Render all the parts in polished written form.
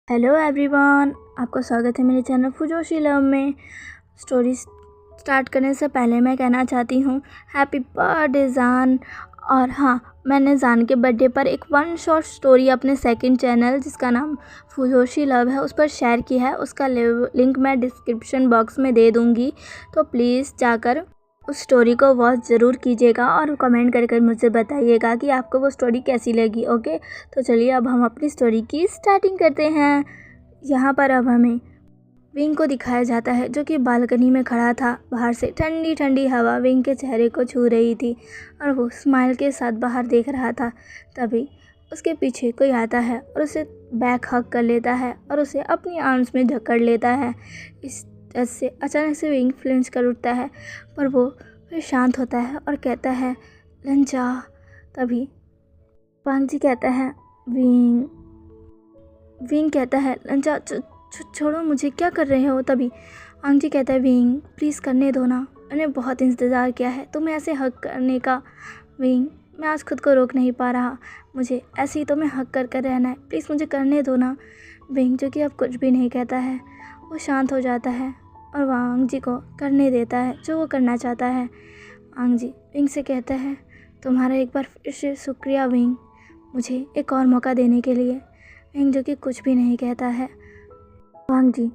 Hello everyone, आपका स्वागत है मेरे चैनल फुजोशी लव में। स्टोरी स्टार्ट करने से पहले मैं कहना चाहती हूँ हैप्पी बर्थडे जान। और हाँ, मैंने जान के बर्थडे पर एक वन शॉट स्टोरी अपने सेकंड चैनल जिसका नाम फुजोशी लव है उस पर शेयर की है। उसका लिंक मैं डिस्क्रिप्शन बॉक्स में दे दूँगी, तो प्लीज़ जाकर उस स्टोरी को वॉच ज़रूर कीजिएगा और कमेंट कर मुझे बताइएगा कि आपको वो स्टोरी कैसी लगी। ओके, तो चलिए अब हम अपनी स्टोरी की स्टार्टिंग करते हैं। यहाँ पर अब हमें विंग को दिखाया जाता है जो कि बालकनी में खड़ा था। बाहर से ठंडी ठंडी हवा विंग के चेहरे को छू रही थी और वो स्माइल के साथ बाहर देख रहा था। तभी उसके पीछे कोई आता है और उसे बैक हग कर लेता है और उसे अपनी आर्म्स में जकड़ लेता है। इस से अचानक से विंग फ्लिंच कर उठता है, पर वो फिर शांत होता है और कहता है लंचा। तभी वांग जी कहता है विंग कहता है लंचा छोड़ो मुझे, क्या कर रहे हो। तभी वांग जी कहता है विंग प्लीज़ करने दो ना, मैंने बहुत इंतज़ार किया है तुम्हें ऐसे हक करने का। विंग मैं आज खुद को रोक नहीं पा रहा, मुझे ऐसे ही तो मैं हक कर रहना है, प्लीज़ मुझे करने दो ना। विंग जो कि अब कुछ भी नहीं कहता है, वो शांत हो जाता है और वांग जी को करने देता है जो वो करना चाहता है। वांग जी विंग से कहता है तुम्हारा एक बार फिर से शुक्रिया विंग, मुझे एक और मौका देने के लिए। विंग जो कि कुछ भी नहीं कहता है। वांग जी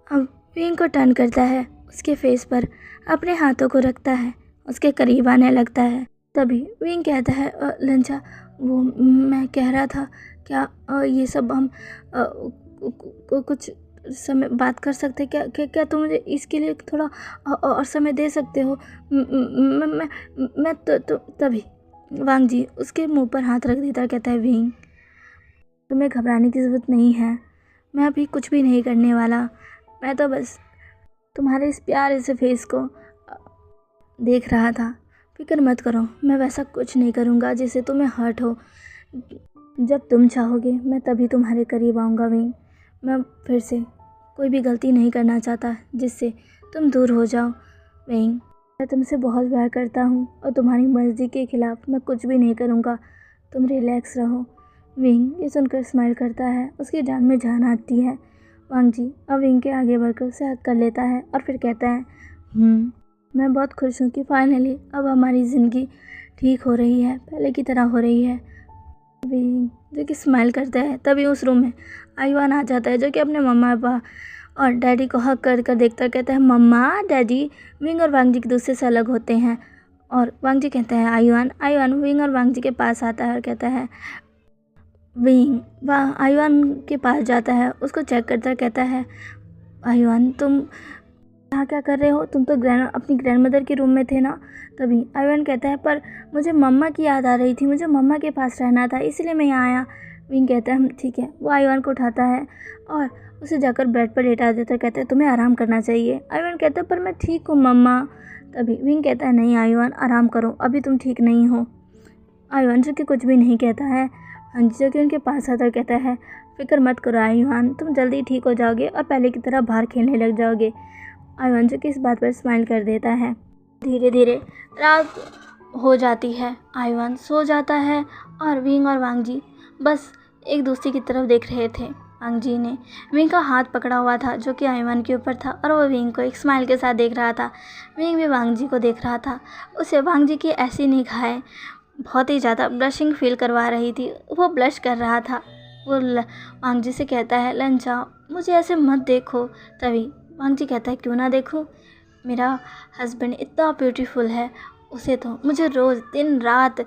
अब विंग को टर्न करता है, उसके फेस पर अपने हाथों को रखता है, उसके करीब आने लगता है। तभी विंग कहता है लंचा वो मैं कह रहा था क्या ये सब हम कुछ समय बात कर सकते क्या क्या क्या तुम मुझे इसके लिए थोड़ा और समय दे सकते हो। मैं तो तभी वांग जी उसके मुंह पर हाथ रख देता कहता है विंग तुम्हें घबराने की ज़रूरत नहीं है, मैं अभी कुछ भी नहीं करने वाला, मैं तो बस तुम्हारे इस प्यारे से फेस को देख रहा था। फिक्र मत करो, मैं वैसा कुछ नहीं करूँगा जिससे तुम्हें हर्ट हो। जब तुम चाहोगे मैं तभी तुम्हारे करीब आऊँगा विंग, मैं फिर से कोई भी गलती नहीं करना चाहता जिससे तुम दूर हो जाओ। विंग मैं तुमसे बहुत प्यार करता हूँ और तुम्हारी मर्ज़ी के ख़िलाफ़ मैं कुछ भी नहीं करूँगा, तुम रिलैक्स रहो। विंग ये सुनकर स्माइल करता है, उसकी जान में जान आती है। वांग जी अब विंग के आगे बढ़कर उसे हक कर लेता है और फिर कहता है मैं बहुत खुश हूँ कि फाइनली अब हमारी ज़िंदगी ठीक हो रही है, पहले की तरह हो रही है। विंग जो कि स्माइल करता है। तभी उस रूम में आयुआन आ जाता है जो कि अपने मम्मा पापा और डैडी को हक कर देखता कहता है मम्मा डैडी। विंग और वांग जी एक दूसरे से अलग होते हैं और वांग जी कहता है आयुआन विंग और वांग जी के पास आता है और कहता है विंग आयुआन के पास जाता है, उसको चेक करता कहता है आयुआन तुम यहाँ क्या कर रहे हो, तुम तो अपनी ग्रैंड मदर के रूम में थे ना। तभी आयुआन कहता है पर मुझे मम्मा की याद आ रही थी, मुझे मम्मा के पास रहना था इसलिए मैं यहाँ आया। विंग कहता है ठीक है। वो आयुआन को उठाता है और उसे जाकर बेड पर लेटा देता है, कहता है तुम्हें आराम करना चाहिए। आयुआन कहता है पर मैं ठीक हूँ मम्मा। तभी विंग कहता है नहीं आयुआन आराम करो, अभी तुम ठीक नहीं हो। आयुआन जो कि कुछ भी नहीं कहता है। जो कि उनके पास आता कहता है फिक्र मत करो आयुआन, तुम जल्दी ठीक हो जाओगे और पहले की तरह बाहर खेलने लग जाओगे। आयुआन जो कि इस बात पर स्माइल कर देता है। धीरे धीरे रात हो जाती है, आयुआन सो जाता है और विंग और वांग जी बस एक दूसरे की तरफ देख रहे थे। वांग जी ने विंग का हाथ पकड़ा हुआ था जो कि आयुआन के ऊपर था और वो विंग को एक स्माइल के साथ देख रहा था। विंग भी वांग जी को देख रहा था, उसे वांग जी की ऐसी निगाहें बहुत ही ज़्यादा ब्लशिंग फील करवा रही थी। वो ब्लश कर रहा था। वो वांग जी से कहता है लंचा मुझे ऐसे मत देखो। तभी वांग जी कहता है क्यों ना देखूं, मेरा हस्बैंड इतना ब्यूटीफुल है, उसे तो मुझे रोज़ दिन रात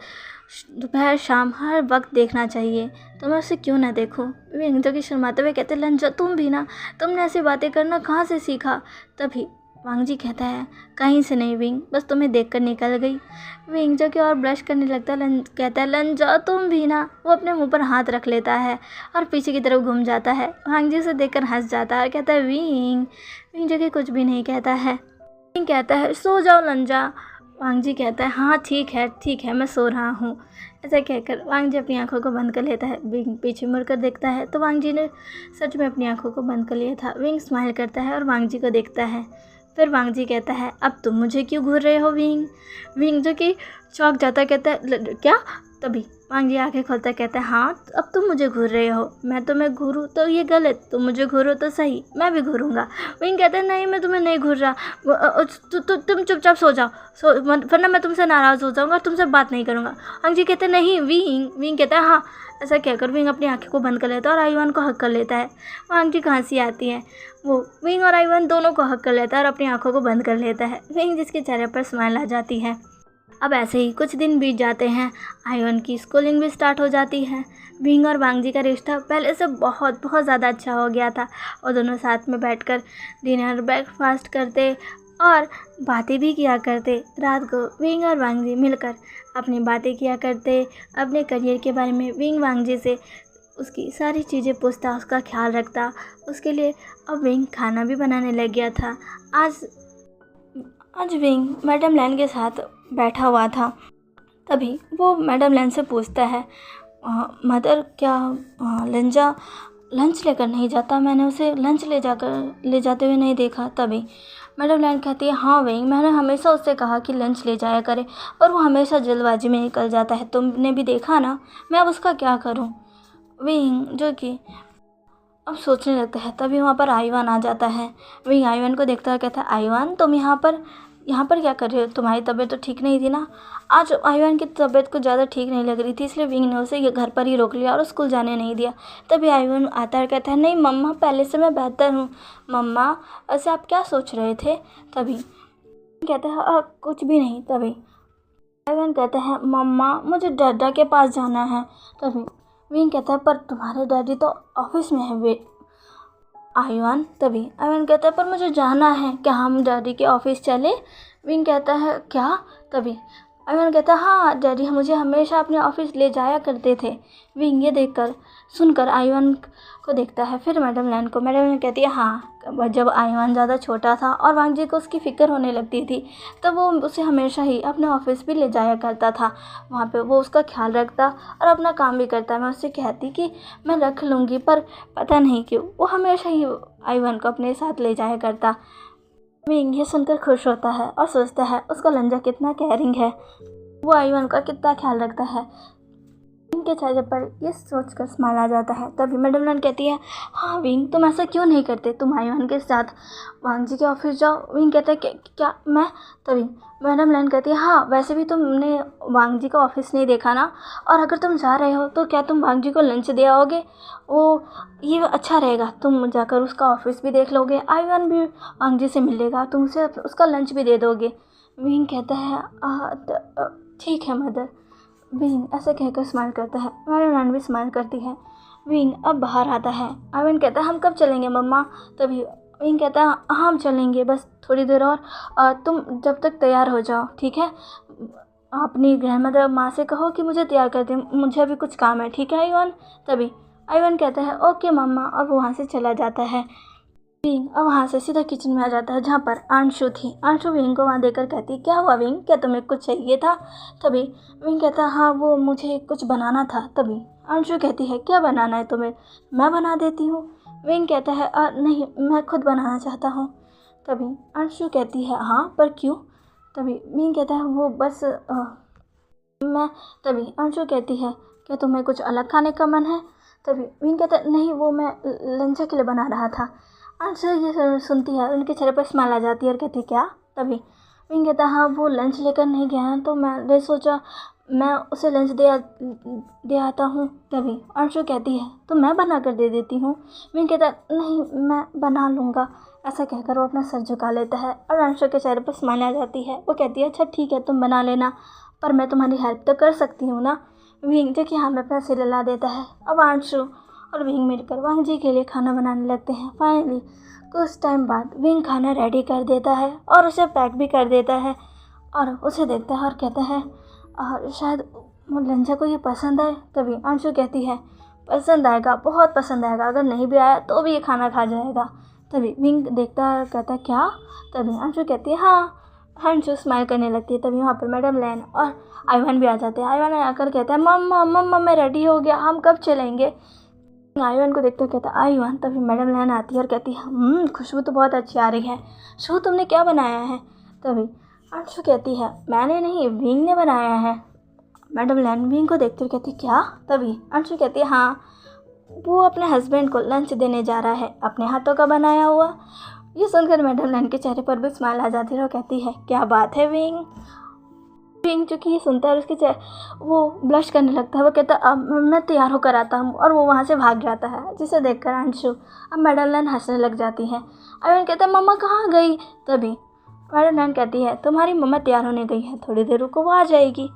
दोपहर शाम हर वक्त देखना चाहिए, तो मैं उसे क्यों ना देखूं। विंग जो कि शर्माते हुए कहते लंचा तुम भी ना, तुमने ऐसी बातें करना कहाँ से सीखा। तभी वांग जी कहता है कहीं से नहीं विंग, बस तुम्हें देखकर निकल गई। विंग जो कि और ब्लश करने लगता है, कहता है लंचा तुम भी ना। वो अपने मुंह पर हाथ रख लेता है और पीछे की तरफ घूम जाता है। वांग जी उसे देखकर हंस जाता है और कहता है विंग जो कि कुछ भी नहीं कहता है। विंग कहता है सो जाओ लंजा। वांग जी कहता है हाँ ठीक है मैं सो रहा हूँ। ऐसा कहकर वांग जी अपनी आंखों को बंद कर लेता है। विंग पीछे मुड़कर देखता है तो वांग जी ने सच में अपनी आंखों को बंद कर लिया था। विंग स्माइल करता है और वांग जी को देखता है। फिर वांग जी कहता है अब तुम मुझे क्यों घूर रहे हो विंग। विंग जो कि चौंक जाता कहता है क्या तभी वांग जी आंखें खोलते कहते हैं हाँ अब तुम मुझे घूर रहे हो, मैं तुम्हें घूरूँ तो ये गलत, तुम मुझे घूरो तो सही, मैं भी घूरूँगा। विंग कहते हैं नहीं मैं तुम्हें नहीं घूर रहा, तुम चुपचाप सो जाओ, वरना मैं तुमसे नाराज़ हो जाऊँगा और तुमसे बात नहीं करूँगा। वांग जी कहते हैं नहीं विंग। विंग कहता है हाँ। ऐसा कहकर विंग अपनी आंखें को बंद कर लेता है और आईवान को हक कर लेता है। वांग जी को हंसी आती है, वो विंग और आईवान दोनों को हक कर लेता है और अपनी आंखों को बंद कर लेता है। विंग जिसके चेहरे पर स्माइल आ जाती है। अब ऐसे ही कुछ दिन बीत जाते हैं। आईवान की स्कूलिंग भी स्टार्ट हो जाती है। विंग और वांग जी का रिश्ता पहले से बहुत बहुत ज़्यादा अच्छा हो गया था और दोनों साथ में बैठकर डिनर ब्रेकफास्ट करते और बातें भी किया करते। रात को विंग और वांग जी मिलकर अपनी बातें किया करते, अपने करियर के बारे में विंग वांग जी से उसकी सारी चीज़ें पूछता, उसका ख्याल रखता। उसके लिए अब विंग खाना भी बनाने लग गया था। आज विंग मैडम लैन के साथ बैठा हुआ था। तभी वो मैडम लैन से पूछता है मदर क्या लंजा लंच लेकर नहीं जाता, मैंने उसे लंच ले जाते हुए नहीं देखा। तभी मैडम लैन कहती है हाँ विंग, मैंने हमेशा उससे कहा कि लंच ले जाया करे और वो हमेशा जल्दबाजी में निकल जाता है, तुमने भी देखा ना, मैं अब उसका क्या करूं। विंग जो कि अब सोचने लगता है। तभी वहाँ पर आईवान आ जाता है। विंग आईवान को देखता है, कहता है आईवान तुम यहाँ पर क्या कर रहे हो, तुम्हारी तबीयत तो ठीक नहीं थी ना। आज आईवान की तबीयत कुछ ज़्यादा ठीक नहीं लग रही थी, इसलिए विंग ने उसे घर पर ही रोक लिया और स्कूल जाने नहीं दिया। तभी आईवान आता है, कहता है नहीं मम्मा पहले से मैं बेहतर हूँ। मम्मा ऐसे आप क्या सोच रहे थे। तभी कहता है कुछ भी नहीं। तभी आईवान कहता है मम्मा मुझे डैडा के पास जाना है। तभी विंग कहता है पर तुम्हारे डैडी तो ऑफिस में है वे आईवान। तभी आईवान कहता है पर मुझे जाना है, क्या हम डैडी के ऑफिस चले। विंग कहता है क्या। तभी आईवान कहता है हाँ डैडी मुझे हमेशा अपने ऑफिस ले जाया करते थे। विंग ये सुनकर आईवान को देखता है, फिर मैडम लैन को। मैडम लैन कहती है हाँ जब आईवान ज़्यादा छोटा था और वांग जी को उसकी फ़िक्र होने लगती थी तब वो उसे हमेशा ही अपने ऑफिस भी ले जाया करता था। वहाँ पे वो उसका ख्याल रखता और अपना काम भी करता। मैं उससे कहती कि मैं रख लूँगी, पर पता नहीं क्यों वो हमेशा ही आईवान को अपने साथ ले जाया करता। विंग ये सुनकर खुश होता है और सोचता है उसका लंजा कितना केयरिंग है, वो आईवान का कितना ख्याल रखता है। विंग के चेहरे पर ये सोचकर स्माइल आ जाता है। तभी मैडम लैन कहती है हाँ विंग तुम ऐसा क्यों नहीं करते, तुम आईवान के साथ वांग जी के ऑफिस जाओ। विंग कहता है क्या मैं। तभी मैडम लैन कहती है हाँ वैसे भी तुमने वांग जी का ऑफिस नहीं देखा ना, और अगर तुम जा रहे हो तो क्या तुम वांग जी को लंच दे आओगे, वो ये अच्छा रहेगा, तुम जाकर उसका ऑफिस भी देख लोगे, आईवान भी वांग जी से मिलेगा, तुम उसे उसका लंच भी दे दोगे। विंग कहता है ठीक है मदर। विंग ऐसे कहकर स्माइल करता है। मैडम लैन भी स्माइल करती है। विंग अब बाहर आता है। आईवान कहता है हम कब चलेंगे मम्मा। तभी विंग कहता है हाँ हम चलेंगे, बस थोड़ी देर और, तुम जब तक तैयार हो जाओ ठीक है। अपनी ग्रैंडमदर माँ से कहो कि मुझे तैयार कर दे, मुझे अभी कुछ काम है ठीक है आईवान। तभी आईवान कहता है ओके मम्मा और वो वहाँ से चला जाता है। विंग अब वहाँ से सीधा किचन में आ जाता है जहाँ पर आंशु थी। आंशु विंग को वहाँ देखकर कहती क्या हुआ विंग, क्या तुम्हें कुछ चाहिए था। तभी विंग कहता हाँ वो मुझे कुछ बनाना था। तभी आंशु कहती है क्या बनाना है तुम्हें, मैं बना देती हूँ। विंग कहता है नहीं मैं खुद बनाना चाहता हूँ। तभी आंशु कहती है हाँ पर क्यों। तभी विंग कहता है वो बस मैं। तभी आंशु कहती है क्या तुम्हें कुछ अलग खाने का मन है। तभी विंग कहता है नहीं वो मैं लंच के लिए बना रहा था। आंशु ये सुनती है, उनके चेहरे पर स्माइल आ जाती है और कहती क्या। तभी विंग कहता हाँ वो लंच लेकर नहीं गया है तो मैंने सोचा मैं उसे लंच दे आता हूँ। तभी आंशु कहती है तो मैं बना कर दे देती हूँ। विंग कहता नहीं मैं बना लूँगा। ऐसा कहकर वो अपना सर झुका लेता है और आंशु के चेहरे पर स्माइल आ जाती है। वो कहती है अच्छा ठीक है तुम बना लेना, पर मैं तुम्हारी हेल्प तो कर सकती हूँ ना। विंग जो कि हाँ मैं पैसे ला देता है। अब आंशु और विंग मिलकर वांग जी के लिए खाना बनाने लगते हैं। फाइनली कुछ टाइम बाद विंग खाना रेडी कर देता है और उसे पैक भी कर देता है और उसे देखता है और कहता है शायद लंजा को ये पसंद आए। तभी आंशु कहती है पसंद आएगा, बहुत पसंद आएगा, अगर नहीं भी आया तो भी ये खाना खा जाएगा। तभी विंग देखता है कहता है क्या। तभी आंशु कहती है हाँ। आंशु स्माइल करने लगती है। तभी वहाँ पर मैडम लैन और आईवान भी आ जाते हैं। आईवान आकर कहता है मम्मा मैं रेडी हो गया, हम कब चलेंगे। आईवान को देखते कहता है आईवान। तभी मैडम लैन आती है और कहती है खुशबू तो बहुत अच्छी आ रही है, शू तुमने क्या बनाया है। तभी अंशु कहती है मैंने नहीं विंग ने बनाया है। मैडम लैन विंग को देखते हुए कहती क्या? तभी अंशु कहती है हाँ, वो अपने हस्बैंड को लंच देने जा रहा है, अपने हाथों का बनाया हुआ। ये सुनकर मैडम लैन के चेहरे पर भी स्माइल आ जाती है और कहती है क्या बात है विंग। विंग जो कि ये सुनता है उसके वो ब्लश करने लगता है। वो कहता है अब मैं तैयार होकर आता हूँ, और वो वहाँ से भाग जाता है, जिसे देखकर अंशु अब मैडम लैन हंसने लग जाती है। अयन कहता है मम्मा कहाँ गई? तभी मैडम लैन कहती है तुम्हारी मम्मा तैयार होने गई है, थोड़ी देर रुको वो आ जाएगी।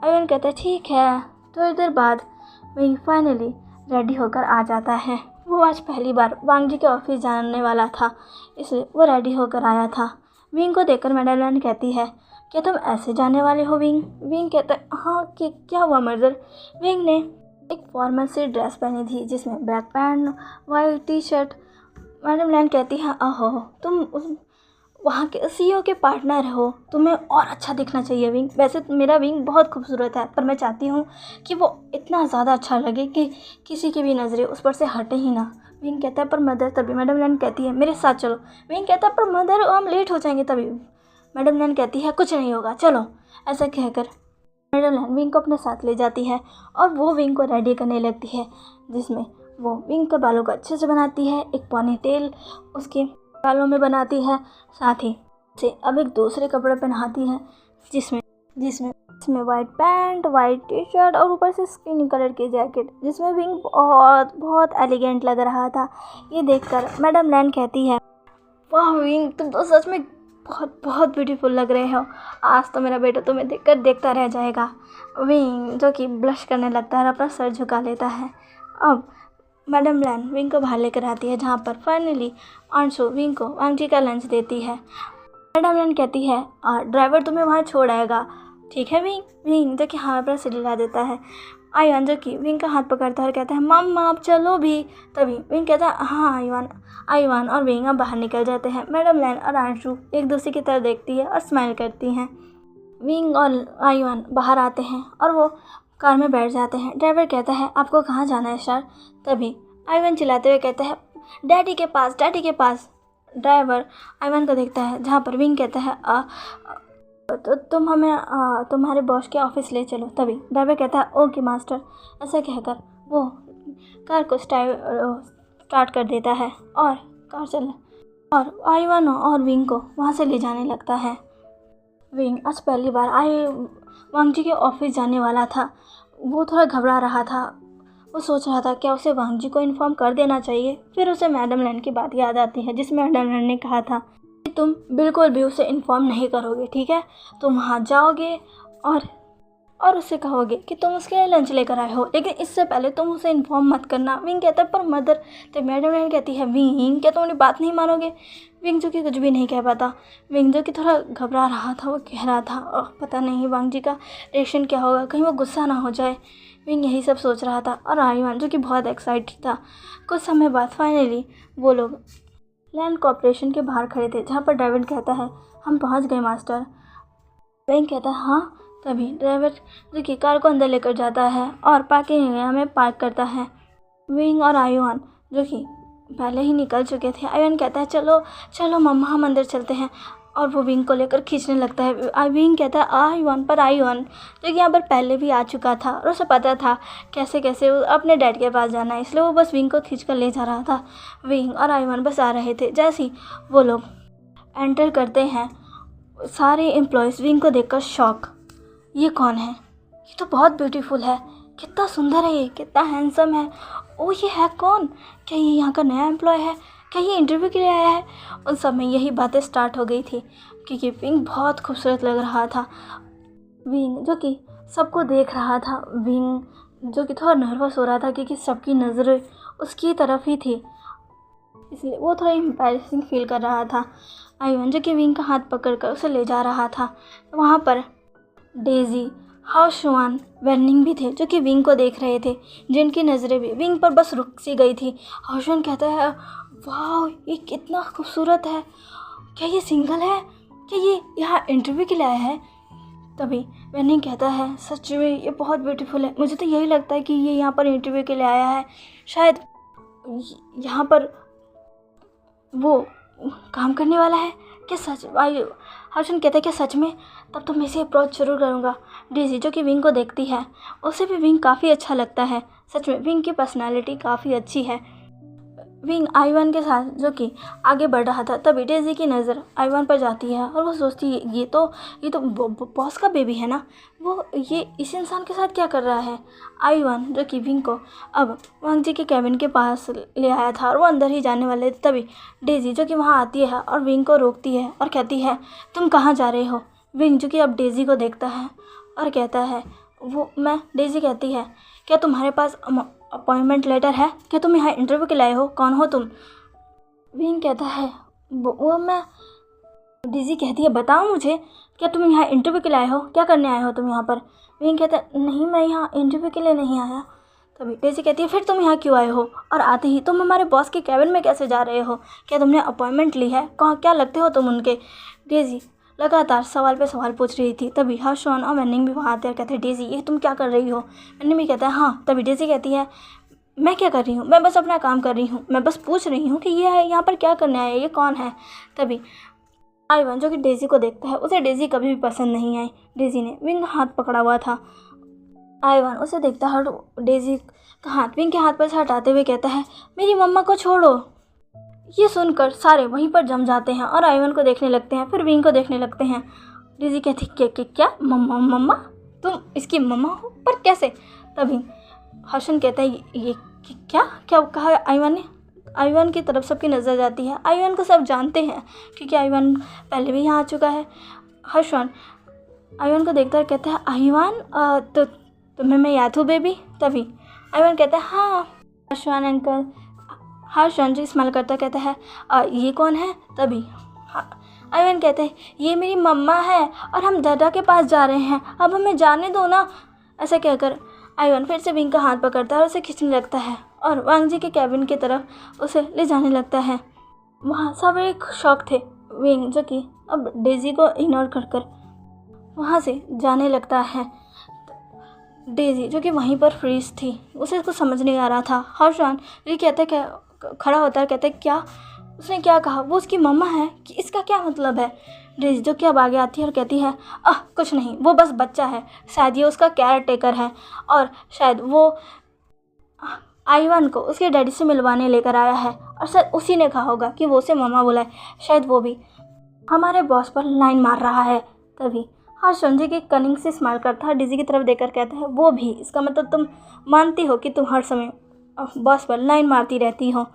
अयन कहता है ठीक है। थोड़ी देर बाद विंग फाइनली रेडी होकर आ जाता है। वो आज पहली बार वांग जी के ऑफिस जाने वाला था, इसलिए वो रेडी होकर आया था। विंग को देखकर मैडम लैन कहती है क्या तुम ऐसे जाने वाले हो विंग? विंग कहता है हाँ कि क्या हुआ मदर? विंग ने एक फॉर्मल सी ड्रेस पहनी थी जिसमें black pant, white T shirt. Madam लैन कहती है ओहो तुम उस वहाँ के सीईओ के पार्टनर हो, तुम्हें और अच्छा दिखना चाहिए विंग। वैसे तो मेरा विंग बहुत खूबसूरत है, पर मैं चाहती हूँ कि वो इतना ज़्यादा अच्छा लगे कि किसी की भी नज़रें उस पर से हटे ही ना। विंग कहता है पर मदर। तभी मैडम लैन कहती है मेरे साथ चलो। विंग कहता है पर मदर हम लेट हो जाएंगे। तभी मैडम लैन कहती है कुछ नहीं होगा चलो। ऐसा कहकर मैडम लैन विंग को अपने साथ ले जाती है और वो विंग को रेडी करने लगती है, जिसमें वो विंग के बालों को अच्छे से बनाती है, एक पॉनी टेल उसके बालों में बनाती है, साथ ही से अब एक दूसरे कपड़े पहनाती है जिसमें जिसमें white pant, white T shirt और ऊपर से स्किन कलर की जैकेट, जिसमें विंग बहुत एलिगेंट लग रहा था। ये देखकर मैडम लैन कहती है वाह विंग तुम तो सच में बहुत बहुत ब्यूटीफुल लग रहे हो, आज तो मेरा बेटा तुम्हें देखकर देखता रह जाएगा। विंग जो कि ब्लश करने लगता है और अपना सर झुका लेता है। अब मैडम लैन विंग को बाहर लेकर आती है, जहाँ पर फाइनली अंशु विंग को वांग जी का लंच देती है। मैडम लैन कहती है ड्राइवर तुम्हें वहाँ छोड़ आएगा, ठीक है विंग? विंग जो कि हाँ अपना सिर हिला देता है। आयुआन जो कि विंग का हाथ पकड़ता है और कहता है मम्मा आप चलो भी। तभी विंग कहता है हाँ आयुआन और विंग अब बाहर निकल जाते हैं। मैडम लैन और अंशु एक दूसरे की तरफ देखती है और स्माइल करती हैं। विंग और आयुआन बाहर आते हैं और वो कार में बैठ जाते हैं। ड्राइवर कहता है आपको कहाँ जाना है सर? तभी आयुआन चिल्लाते हुए कहता है डैडी के पास, डैडी के पास। ड्राइवर आयुआन को देखता है, जहाँ पर विंग कहता है तो तुम हमें तुम्हारे बॉस के ऑफिस ले चलो। तभी ड्राइवर कहता है ओके मास्टर। ऐसा कहकर वो कार को स्टार्ट कर देता है और कार चल और आयुआन और विंग को वहाँ से ले जाने लगता है। विंग आज पहली बार वांग जी के ऑफिस जाने वाला था। वो थोड़ा घबरा रहा था, वो सोच रहा था क्या उसे वांग जी को इन्फॉर्म कर देना चाहिए। फिर उसे मैडम लैन की बात याद आती है, जिसमें मैडम लैन ने कहा था कि तुम बिल्कुल भी उसे इन्फॉर्म नहीं करोगे, ठीक है? तुम वहाँ जाओगे और उससे कहोगे कि तुम उसके लिए लंच लेकर आए हो, लेकिन इससे पहले तुम उसे इन्फॉर्म मत करना। विंग कहता है पर मदर। तो मैडम लैन कहती है विंग क्या तुम अपनी बात नहीं मानोगे? विंग जो कि कुछ भी नहीं कह पाता। विंग जो कि थोड़ा घबरा रहा था, वो कह रहा था पता नहीं वांग जी का रिएक्शन क्या होगा, कहीं वो गुस्सा ना हो जाए। विंग यही सब सोच रहा था और आयुआन जो कि बहुत एक्साइटेड था। कुछ समय बाद फाइनली वो लोग लैंड कॉर्पोरेशन के बाहर खड़े थे, जहाँ पर ड्राइवर कहता है हम पहुँच गए मास्टर। विंग कहता है हाँ। तभी ड्राइवर जो कि कार को अंदर लेकर जाता है और पार्किंग एरिया में पार्क करता है। विंग और आयुआन जो कि पहले ही निकल चुके थे। आयुआन कहता है चलो चलो मम्मा हम अंदर चलते हैं, और वो विंग को लेकर खींचने लगता है। विंग कहता है आयुआन जो कि यहाँ पर पहले भी आ चुका था और उसे पता था कैसे कैसे अपने डैड के पास जाना है, इसलिए वो बस विंग को खींच कर ले जा रहा था। विंग और आयुआन बस आ रहे थे। जैसे ही वो लोग एंटर करते हैं, सारे एम्प्लॉयज़ विंग को देखकर शॉक, ये कौन है? ये तो बहुत ब्यूटीफुल है, कितना सुंदर है, ये कितना हैंडसम है। ओ ये है कौन? क्या ये यहाँ का नया एम्प्लॉय है? क्या ये इंटरव्यू के लिए आया है? उन सब में यही बातें स्टार्ट हो गई थी क्योंकि विंग बहुत खूबसूरत लग रहा था। विंग जो कि सबको देख रहा था, विंग जो कि थोड़ा नर्वस हो रहा था क्योंकि सबकी नज़रें उसकी तरफ ही थी, इसलिए वो थोड़ा एम्बैरेसिंग फील कर रहा था। आयुआन जो कि विंग का हाथ पकड़कर उसे ले जा रहा था। वहाँ पर डेजी, हाओशुआन, वेर्निंग भी थे जो कि विंग को देख रहे थे, जिनकी नज़रें भी विंग पर बस रुक सी गई थी। हाओशुआन कहता है वाह ये कितना खूबसूरत है, क्या ये सिंगल है? क्या ये यहाँ इंटरव्यू के लिए आया है? तभी वेर्निंग कहता है सच में ये बहुत ब्यूटीफुल है, मुझे तो यही लगता है कि ये यहाँ पर इंटरव्यू के लिए आया है, शायद यहाँ पर वो काम करने वाला है, क्या सच हर्षन कहता है क्या सच में? तब तो मैं इसे अप्रोच जरूर करूँगा। डेज़ी जो कि विंग को देखती है, उसे भी विंग काफ़ी अच्छा लगता है। सच में विंग की पर्सनालिटी काफ़ी अच्छी है। विंग आइवान के साथ जो कि आगे बढ़ रहा था, तभी डेज़ी की नज़र आइवान पर जाती है और वो सोचती है ये तो बॉस का बेबी है ना, वो ये इस इंसान के साथ क्या कर रहा है। आइवान जो कि विंग को अब वांग जी के कैबिन के पास ले आया था और वो अंदर ही जाने वाले थे, तभी डेज़ी जो कि वहाँ आती है और विंग को रोकती है और कहती है तुम कहाँ जा रहे हो। विंग जो कि अब डेज़ी को देखता है और कहता है डेज़ी कहती है क्या तुम्हारे पास अपॉइंटमेंट लेटर है? क्या तुम यहाँ इंटरव्यू के लिए आए हो? कौन हो तुम? विंग कहता है वो मैं। डेज़ी कहती है बताओ मुझे, क्या तुम यहाँ इंटरव्यू के लिए आए हो? क्या करने आए हो तुम यहाँ पर? विंग कहता है नहीं, मैं यहाँ इंटरव्यू के लिए नहीं आया। तभी डेज़ी कहती है फिर तुम यहाँ क्यों आए हो? और आते ही तुम हमारे बॉस के कैबिन में कैसे जा रहे हो? क्या तुमने अपॉइंटमेंट ली है? कहाँ क्या लगते हो तुम उनके? डेज़ी लगातार सवाल पे सवाल पूछ रही थी। तभी हर्षन और वेनिंग भी वहाँ आते हैं, कहते हैं डेज़ी ये तुम क्या कर रही हो? वेनिंग भी कहता है हाँ। तभी डेज़ी कहती है मैं क्या कर रही हूँ? मैं बस अपना काम कर रही हूँ, मैं बस पूछ रही हूँ कि ये है यहाँ पर क्या करने आया, ये कौन है? तभी आइवान जो कि डेज़ी को देखता है, उसे डेज़ी कभी भी पसंद नहीं आई। डेज़ी ने विंग का हाथ पकड़ा हुआ था। आइवान उसे देखता है और डेज़ी का हाथ विंग के हाथ पर से हटाते हुए कहता है मेरी मम्मा को छोड़ो। ये सुनकर सारे वहीं पर जम जाते हैं और आइवान को देखने लगते हैं, फिर विंग को देखने लगते हैं। डेज़ी कहती क्या मम्मा? तुम इसकी मम्मा हो? पर कैसे? तभी हर्षन कहता है ये क्या कहा आइवान ने? आइवान की तरफ सबकी नज़र जाती है। आइवान को सब जानते हैं क्योंकि आइवान पहले भी यहाँ आ चुका है। हर्षन आइवान को देखता है, कहता है आइवान तो तुम्हें मैं याद हूँ बेबी? तभी आइवान कहता है हाँ हर्षन अंकल। हर्षन जो स्माइल करता कहता है ये कौन है? तभी आइवान कहता है ये मेरी मम्मा है और हम दादा के पास जा रहे हैं, अब हमें जाने दो ना। ऐसा कहकर आइवान फिर से विंग का हाथ पकड़ता है और उसे खींचने लगता है और वांग जी के कैबिन की तरफ उसे ले जाने लगता है। वहाँ सब एक शॉक थे। विंग जो कि अब डेज़ी को इग्नोर कर वहाँ से जाने लगता है। डेज़ी जो कि वहीं पर फ्रीज थी, उसे कुछ समझ नहीं आ रहा था। हर्षन ये कहता है खड़ा होता है, कहता है क्या उसने क्या कहा? वो उसकी मम्मा है कि इसका क्या मतलब है? डेज़ी जो कि अब आगे आती है और कहती है कुछ नहीं, वो बस बच्चा है, शायद ये उसका केयर टेकर है और शायद वो आइवान को उसके डैडी से मिलवाने लेकर आया है और शायद उसी ने कहा होगा कि वो उसे मम्मा बुलाए, शायद वो भी हमारे बॉस पर लाइन मार रहा है। तभी हर्षन जी की कनिंग से स्माइल करता है, डेज़ी की तरफ देखकर कहता है वो भी, इसका मतलब तुम मानती हो कि तुम हर समय बॉस पर लाइन मारती रहती हो।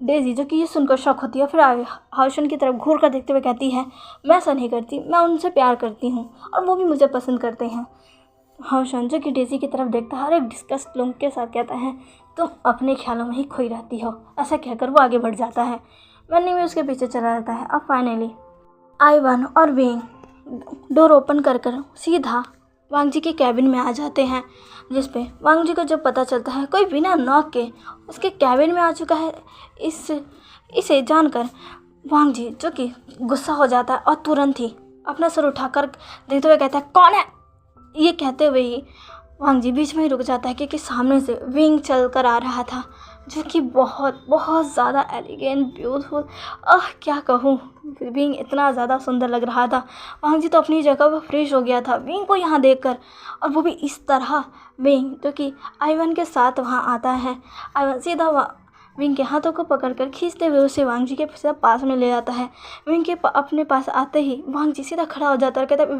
डेज़ी जो कि ये सुनकर शौक होती है, फिर आगे हर्षन की तरफ घूर कर देखते हुए कहती है मैं ऐसा नहीं करती, मैं उनसे प्यार करती हूँ और वो भी मुझे पसंद करते हैं। हर्षन जो कि डेज़ी की तरफ देखता है और एक डिस्कस्ट लुक के साथ कहता है तुम अपने ख्यालों में ही खोई रहती हो। ऐसा कहकर वो आगे बढ़ जाता है। वन्नी भी उसके पीछे चला जाता है। अब फाइनली आइवान और विंग डोर ओपन कर सीधा वांग जी के कैबिन में आ जाते हैं, जिसपे वांग जी को जब पता चलता है कोई बिना नॉक के उसके कैबिन में आ चुका है, इसे जानकर वांग जी जो कि गुस्सा हो जाता है और तुरंत ही अपना सर उठाकर देखते हुए कहता है कौन है? ये कहते हुए ही वांग जी बीच में ही रुक जाता है क्योंकि सामने से विंग चल कर आ रहा था, जो कि बहुत बहुत ज़्यादा एलिगेंट ब्यूटीफुल, क्या कहूँ, विंग इतना ज़्यादा सुंदर लग रहा था। वांग जी तो अपनी जगह पर फ्रेश हो गया था विंग को यहाँ देखकर, और वो भी इस तरह। विंग जो कि आइवान के साथ वहाँ आता है। आइवान सीधा विंग के हाथों को पकड़कर खींचते हुए उसे वांग जी के पास में ले आता है। विंग के अपने पास आते ही वांग जी सीधा खड़ा हो जाता है और कहता है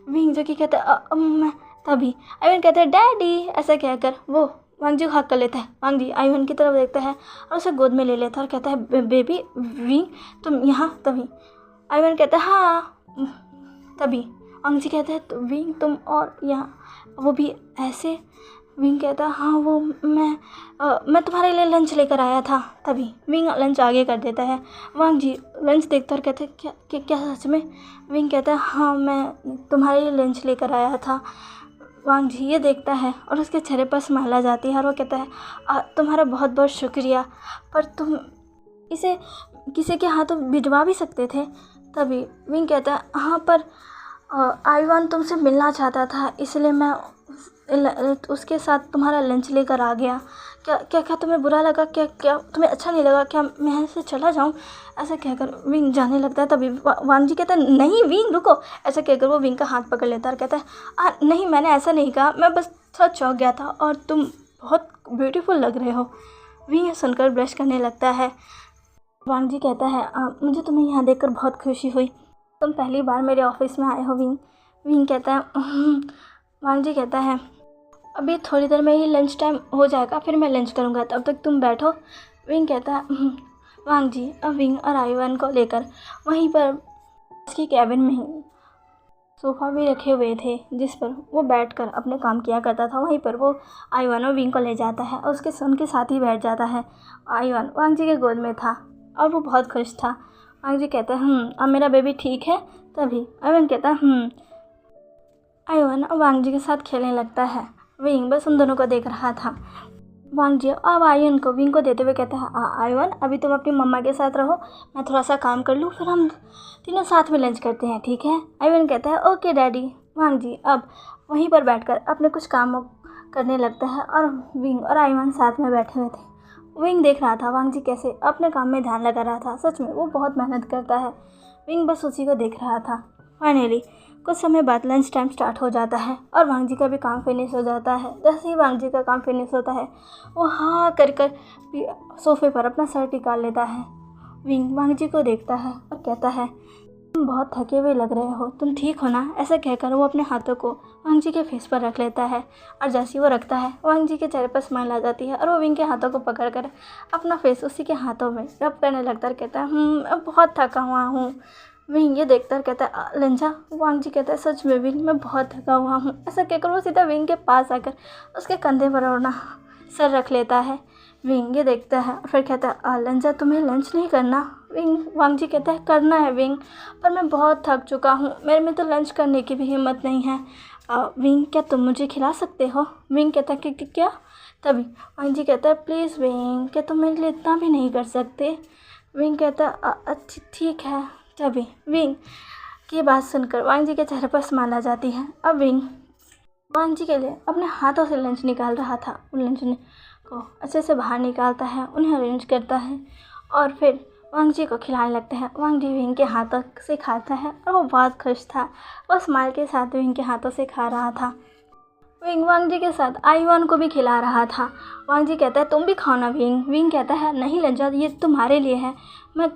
विंग जो कि कहता है मैं। तभी आइवान कहता है डैडी, ऐसा कहकर वो वांग जी को हक कर लेता है। वांग जी आइवान की तरफ देखता है और उसे गोद में ले लेता है और कहता है बेबी विंग तुम यहाँ? तभी आइवान कहता है हाँ। तभी वांग जी कहता है तो विंग तुम और यहाँ, वो भी ऐसे? विंग कहता है हाँ वो मैं तुम्हारे लिए लंच लेकर आया था। तभी विंग लंच आगे कर देता है। वांग जी लंच देखता और कहते हैं क्या सच में? विंग कहता है हाँ मैं तुम्हारे लिए लंच लेकर आया था। वांग जी ये देखता है और उसके चेहरे पर स्माइल आ जाती है और वो कहता है तुम्हारा बहुत बहुत शुक्रिया, पर तुम इसे किसी के हाथों भिजवा भी सकते थे। तभी विंग कहता है हाँ पर आइवान तुमसे मिलना चाहता था, इसलिए मैं उसके साथ तुम्हारा लंच लेकर आ गया। क्या क्या क्या तुम्हें बुरा लगा? क्या क्या तुम्हें अच्छा नहीं लगा? क्या मैं यहाँ से चला जाऊँ? ऐसा कहकर विंग जाने लगता है। तभी वांग जी कहता है नहीं विंग रुको। ऐसा कहकर वो विंग का हाथ पकड़ लेता है और कहता है नहीं मैंने ऐसा नहीं कहा, मैं बस थोड़ा चौंक गया था और तुम बहुत ब्यूटीफुल लग रहे हो। विंग सुनकर ब्लश करने लगता है। वांग जी कहता है मुझे तुम्हें यहाँ देखकर बहुत खुशी हुई। तुम पहली बार मेरे ऑफिस में आए हो विंग। विंग कहता है वांग जी कहता है अभी थोड़ी देर में ही लंच टाइम हो जाएगा, फिर मैं लंच करूँगा, तब तक तुम बैठो। विंग कहता है वांग जी। अब विंग और आईवान को लेकर वहीं पर उसकी कैबिन में ही सोफ़ा भी रखे हुए थे जिस पर वो बैठकर अपने काम किया करता था, वहीं पर वो आईवान और विंग को ले जाता है और उनके साथ ही बैठ जाता है। आईवान वांग जी के गोद में था और वो बहुत खुश था। वांग जी कहता है अब मेरा बेबी ठीक है? तभी आईवान कहता है आईवान अब वांग जी के साथ खेलने लगता है। विंग बस उन दोनों को देख रहा था। वांग जी अब आईवान को विंग को देते हुए कहता है आईवान अभी तुम अपनी मम्मा के साथ रहो, मैं थोड़ा सा काम कर लूँ, फिर हम तीनों साथ में लंच करते हैं, ठीक है? आईवान कहता है ओके डैडी। वांग जी अब वहीं पर बैठकर अपने कुछ काम करने लगता है और विंग और आईवान साथ में बैठे हुए थे। विंग देख रहा था वांग जी कैसे अपने काम में ध्यान लगा रहा था। सच में वो बहुत मेहनत करता है। विंग बस उसी को देख रहा था। फाइनली कुछ समय बाद लंच टाइम स्टार्ट हो जाता है और वांग जी का भी काम फिनिश हो जाता है। जैसे ही वांग जी का काम फिनिश होता है वो हाँ कर सोफे पर अपना सर टिका लेता है। विंग वांग जी को देखता है और कहता है तुम बहुत थके हुए लग रहे हो, तुम ठीक हो ना? ऐसा कहकर वो अपने हाथों को वांग जी के फेस पर रख लेता है और जैसे ही वो रखता है वांग जी के चेहरे पर स्माइल आ जाती है और वो विंग के हाथों को पकड़कर अपना फेस उसी के हाथों में रब करने लगता है। कहता है अब बहुत थका हुआ हूँ। विंग ये देखकर कहता है लंजा। वांग जी कहता है सच में विंग मैं बहुत थका हुआ हूँ। ऐसा कहकर वो सीधा विंग के पास आकर उसके कंधे पर अपना सर रख लेता है। विंग ये देखता है और फिर कहता है लंजा तुम्हें लंच नहीं करना? वांग जी कहता है करना है विंग, पर मैं बहुत थक चुका हूँ, मेरे में तो लंच करने की भी हिम्मत नहीं है। विंग क्या तुम मुझे खिला सकते हो? विंग कहता है कि क्या? तभी वांग जी कहता है प्लीज़ विंग क्या तुम मेरे लिए इतना भी नहीं कर सकते? विंग कहता है अच्छा ठीक है। तभी विंग की बात सुनकर वांग जी के चेहरे पर स्माइल आ जाती है। अब विंग वांग जी के लिए अपने हाथों से लंच निकाल रहा था। उन लंच को अच्छे से बाहर निकालता है, उन्हें अरेंज करता है और फिर वांग जी को खिलाने लगता है। वांग जी विंग के हाथों से खाता है और वो बहुत खुश था। वो स्माइल के साथ विंग के हाथों से खा रहा था। विंग वांग जी के साथ आईवान को भी खिला रहा था। वांग जी कहता है तुम भी खाओ ना विंग। विंग कहता है नहीं लंजा ये तुम्हारे लिए है, मैं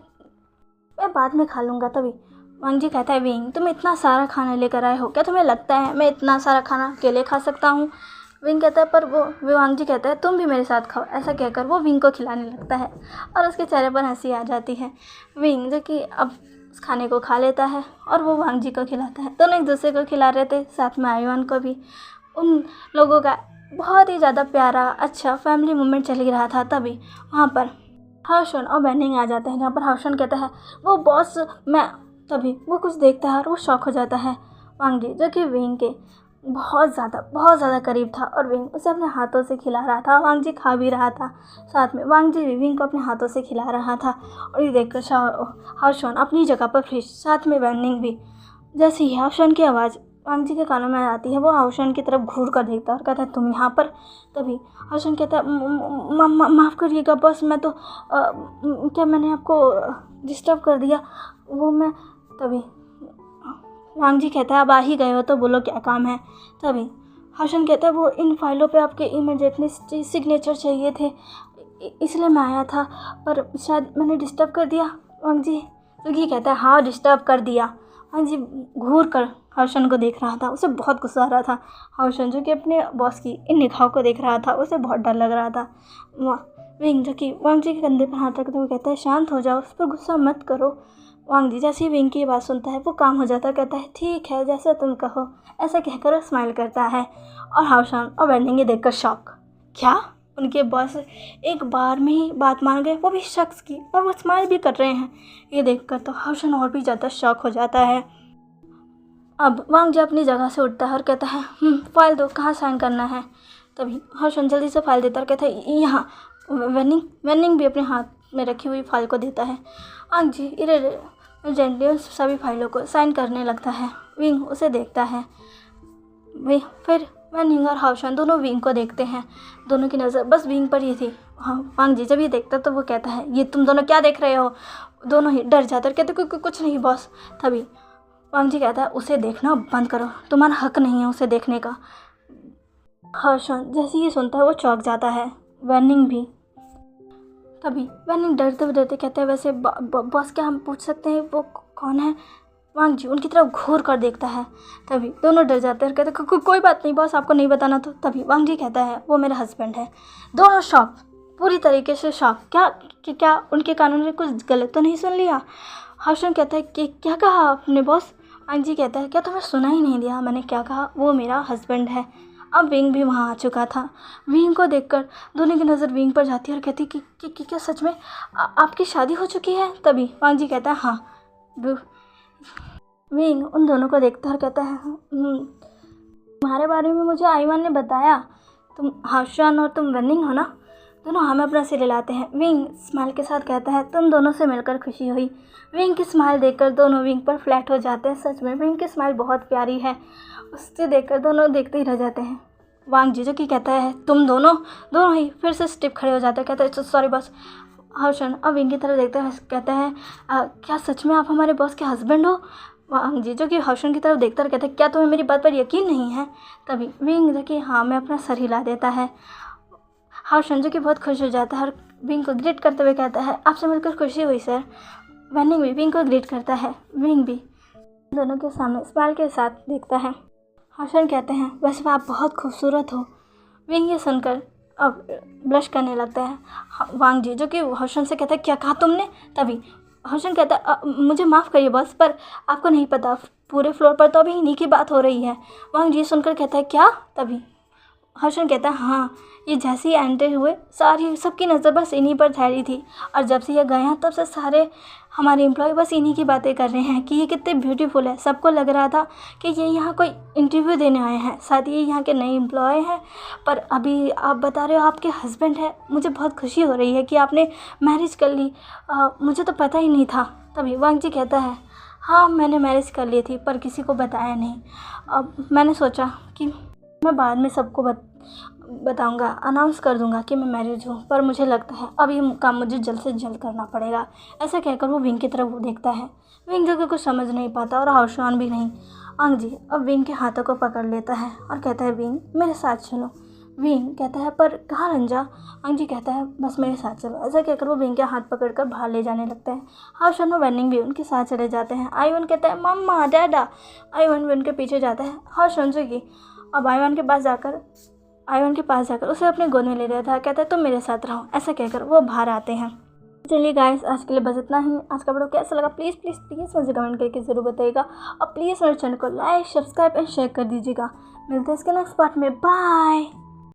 बाद में खा लूँगा। तभी वांग जी कहता है विंग तुम इतना सारा खाना लेकर आए हो, क्या तुम्हें लगता है मैं इतना सारा खाना अकेले खा सकता हूँ? विंग कहता है पर वो वांग जी कहता है तुम भी मेरे साथ खाओ। ऐसा कहकर वो विंग को खिलाने लगता है और उसके चेहरे पर हंसी आ जाती है। विंग जो कि अब उस खाने को खा लेता है और वो वांग जी को खिलाता है। दोनों एक दूसरे को खिला रहे थे, साथ में आईवान को भी। उन लोगों का बहुत ही ज़्यादा प्यारा अच्छा फैमिली मोमेंट चल ही रहा था। तभी वहाँ पर हाओशन और बेनिंग आ जाते हैं, जहाँ पर हाओशन कहता है वो बॉस मैं। तभी वो कुछ देखता है और वो शॉक हो जाता है। वांग जी जो कि विंग के बहुत ज़्यादा करीब था और विंग उसे अपने हाथों से खिला रहा था। वांग जी खा भी रहा था, साथ में वांग जी भी विंग को अपने हाथों से खिला रहा था। और ये देखकर हाओशन अपनी जगह पर फ्रेश, साथ में बेनिंग भी। जैसे ही हाओशन की आवाज़ वांग जी के कानों में आती है वो हाओशन की तरफ घूर कर देखता है और कहता है तुम यहाँ पर? तभी हाओशन कहता है माफ़ करिएगा बॉस, मैं तो क्या मैंने आपको डिस्टर्ब कर दिया? वो मैं। तभी वांग जी कहता है अब आ ही गए हो तो बोलो क्या काम है? तभी हाओशन कहता है वो इन फाइलों पे आपके इमीडिएटली सिग्नेचर चाहिए थे, इसलिए मैं आया था, पर शायद मैंने डिस्टर्ब कर दिया। वांग जी तो ये कहता है हाँ डिस्टर्ब कर दिया। वांग जी घूर कर हाओशन को देख रहा था, उसे बहुत गुस्सा आ रहा था। हाओशन जो कि अपने बॉस की इन निगाहों को देख रहा था, उसे बहुत डर लग रहा था। विंग जो कि वांग जी के कंधे पर हाथ रखते हुए कहता है शांत हो जाओ, उस पर गुस्सा मत करो। वांग जी जैसे ही विंग की बात सुनता है वो काम हो जाता है, कहता है ठीक है जैसा तुम कहो। ऐसा कहकर वो स्माइल करता है और हाओशन और बेनिंग ये देखकर शॉक। क्या उनके बॉस एक बार में ही बात मान गए, वो भी शख्स की, और वो स्माइल भी कर रहे हैं? ये देखकर तो हाओशन और भी ज़्यादा शॉक हो जाता है। अब वांग जी अपनी जगह से उठता है और कहता है फाइल दो, कहाँ साइन करना है? तभी हाओशन जल्दी से फाइल देता है और कहता है यहाँ। वेनिंग भी अपने हाथ में रखी हुई फाइल को देता है। वांग जी जेंटली सभी फाइलों को साइन करने लगता है। विंग उसे देखता है। फिर वैनिंग और हाउशन दोनों विंग को देखते हैं। दोनों की नज़र बस विंग पर ही थी। हाँ, वांग जी जब ये देखता तो वो कहता है, ये तुम दोनों क्या देख रहे हो? दोनों ही डर जाते और कहते कुछ नहीं बॉस। तभी वांग जी कहता है, उसे देखना बंद करो, तुम्हारा हक नहीं है उसे देखने का। हाउशन जैसे ही सुनता है वो चौंक जाता है, वैनिंग भी। तभी वैनिंग डरते डरते कहते हैं, वैसे बॉस क्या हम पूछ सकते हैं वो कौन है? वांग जी उनकी तरफ घूर कर देखता है। तभी दोनों डर जाते हैं और कहते हैं, कोई बात नहीं बॉस, आपको नहीं बताना तो। तभी वांग जी कहता है, वो मेरा हस्बैंड है। दोनों शॉक, पूरी तरीके से शॉक। क्या उनके कानून में कुछ गलत तो नहीं सुन लिया? हाउशन कहता है कि क्या कहा आपने बॉस? वांग जी कहता है, क्या तुम्हें सुना ही नहीं दिया मैंने क्या कहा? वो मेरा हस्बैंड है। अब विंग भी वहाँ आ चुका था। विंग को देखकर दोनों की नज़र विंग पर जाती है और कहती कि क्या सच में आपकी शादी हो चुकी है? तभी वांग जी कहता है, हाँ। विंग उन दोनों को देखता है और कहता है, तुम्हारे बारे में मुझे आईवान ने बताया, तुम हाउशन और तुम वैनिंग हो ना? दोनों हमें अपना सिर हिलाते हैं। विंग स्माइल के साथ कहता है, तुम दोनों से मिलकर खुशी हुई। विंग की स्माइल देखकर दोनों विंग पर फ्लैट हो जाते हैं। सच में विंग की स्माइल बहुत प्यारी है। उससे देखकर दोनों देखते ही रह जाते हैं। वांग जी जो कि कहता है, तुम दोनों ही फिर से स्टिप खड़े हो जाते हैं। कहते हैं, सॉरी बॉस। हाउशन अब विंग की तरफ देखता है, कहता है, क्या सच में आप हमारे बॉस के हस्बैंड हो? वांग जी जो कि हाउशन की तरफ देखता है, कहता है, क्या तुम्हें मेरी बात पर यकीन नहीं है? तभी विंग जो कि हाँ मैं अपना सर हिला देता है। हाउशन जो कि बहुत खुश हो जाता है और विंग को ग्रीट करते हुए कहता है, आपसे मिलकर खुशी हुई सर। वैनिंग भी विंग को ग्रीट करता है। विंग भी दोनों के सामने स्माइल के साथ देखता है। हाउशन कहते हैं, वैसे आप बहुत खूबसूरत हो। विंग ये सुनकर अब ब्लश करने लगता है। वांग जी जो कि हाउशन से कहता है, क्या कहा तुमने? तभी हाउशन कहता है, मुझे माफ़ करिए बॉस, पर आपको नहीं पता पूरे फ्लोर पर तो अभी इन्हीं की बात हो रही है। वांग जी सुनकर कहता है, क्या? तभी हाउशन कहता है, हाँ। ये जैसे ही एंटर हुए सारी सबकी नज़र बस इन्हीं पर ठहरी थी, और जब से ये गए हैं तब से सारे हमारे एम्प्लॉय बस इन्हीं की बातें कर रहे हैं कि ये कितने ब्यूटीफुल है। सबको लग रहा था कि ये यहाँ कोई इंटरव्यू देने आए हैं, शायद ये यहाँ के नए एम्प्लॉय हैं, पर अभी आप बता रहे हो आपके हस्बैंड है। मुझे बहुत खुशी हो रही है कि आपने मैरिज कर ली, मुझे तो पता ही नहीं था। तभी वांग जी कहता है, हाँ मैंने मैरिज कर ली थी पर किसी को बताया नहीं। अब मैंने सोचा कि मैं बाद में सबको बताऊंगा, अनाउंस कर दूंगा कि मैं मैरिज हूँ, पर मुझे लगता है अब ये काम मुझे जल्द से जल्द करना पड़ेगा। ऐसा कहकर वो विंग की तरफ देखता है। विंग जो कि कुछ समझ नहीं पाता और हाउशन भी नहीं। वांग जी अब विंग के हाथों को पकड़ लेता है और कहता है, विंग मेरे साथ चलो। विंग कहता है, पर कहाँ रंजा? वांग जी कहता है, बस मेरे साथ चलो। ऐसा कहकर वो विंग के हाथ पकड़कर बाहर ले जाने लगता है। हाउशन और वैनिंग भी उनके साथ चले जाते हैं। आईवान कहता है, मम्मा डैडा। आईवान भी उनके पीछे जाता है। हाउशन जो कि अब आईवान के पास जाकर उसे अपने गोद में ले रहा था। कहता है, तुम मेरे साथ रहो। ऐसा कहकर वो बाहर आते हैं। चलिए गाइस, आज के लिए बस इतना ही। आज का वीडियो कैसा लगा प्लीज़ मुझे कमेंट करके ज़रूर बताइएगा, और प्लीज़ मेरे चैनल को लाइक, सब्सक्राइब एंड शेयर कर दीजिएगा। मिलते हैं इसके नेक्स्ट पार्ट में। बाय।